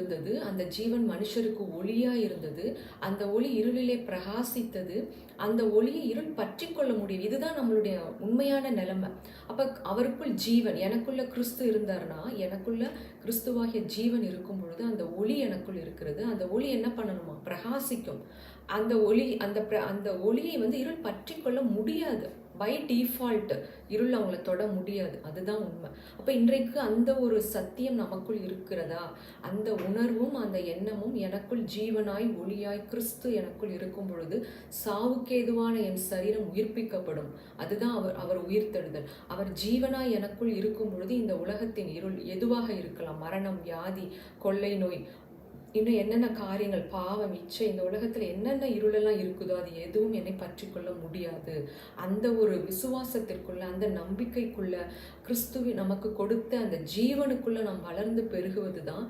இருந்தது. அந்த ஜீவன் மனுஷருக்கு ஒளியா இருந்தது. அந்த ஒளி இருளிலே பிரகாசித்தது. அந்த ஒளியை இருள் பற்றிக்கொள்ள முடியும். இதுதான் நம்மளுடைய உண்மையான நிலைமை. அப்ப அவருக்குள் ஜீவன், எனக்குள்ள கிறிஸ்து இருந்தார்னா, எனக்குள்ள கிறிஸ்துவாகிய ஜீவன் இருக்கும் பொழுது அந்த ஒளி எனக்குள் இருக்கிறது. அந்த ஒளி என்ன பண்ணணுமா? பிரகாசிக்கும். அந்த ஒளி அந்த ஒளியை இருள் பற்றிக்கொள்ள முடியாது. பை டிஃபால்ட் இருள் அவங்கள தொட முடியாது. அதுதான் உண்மை. அப்ப இன்றைக்கு அந்த ஒரு சத்தியம் நமக்குள் இருக்கிறதா? அந்த உணர்வும் அந்த எண்ணமும் எனக்குள் ஜீவனாய் ஒளியாய் கிறிஸ்து எனக்குள் இருக்கும் பொழுது சாவுக்கேதுவான என் சரீரம் உயிர்ப்பிக்கப்படும். அதுதான் அவர் உயிர்த்தெழுதல். அவர் ஜீவனாய் எனக்குள் இருக்கும் பொழுது இந்த உலகத்தின் இருள் எதுவாக இருக்கலாம், மரணம், வியாதி, கொள்ளை நோய், இன்னும் என்னென்ன காரியங்கள், பாவம், இச்சை, இந்த உலகத்தில் என்னென்ன இருளெல்லாம் இருக்குதோ அது எதுவும் என்னை பற்றி கொள்ள முடியாது. அந்த ஒரு விசுவாசத்திற்குள்ள, அந்த நம்பிக்கைக்குள்ள, கிறிஸ்துவி நமக்கு கொடுத்த அந்த ஜீவனுக்குள்ள நாம் வளர்ந்து பெருகுவது தான்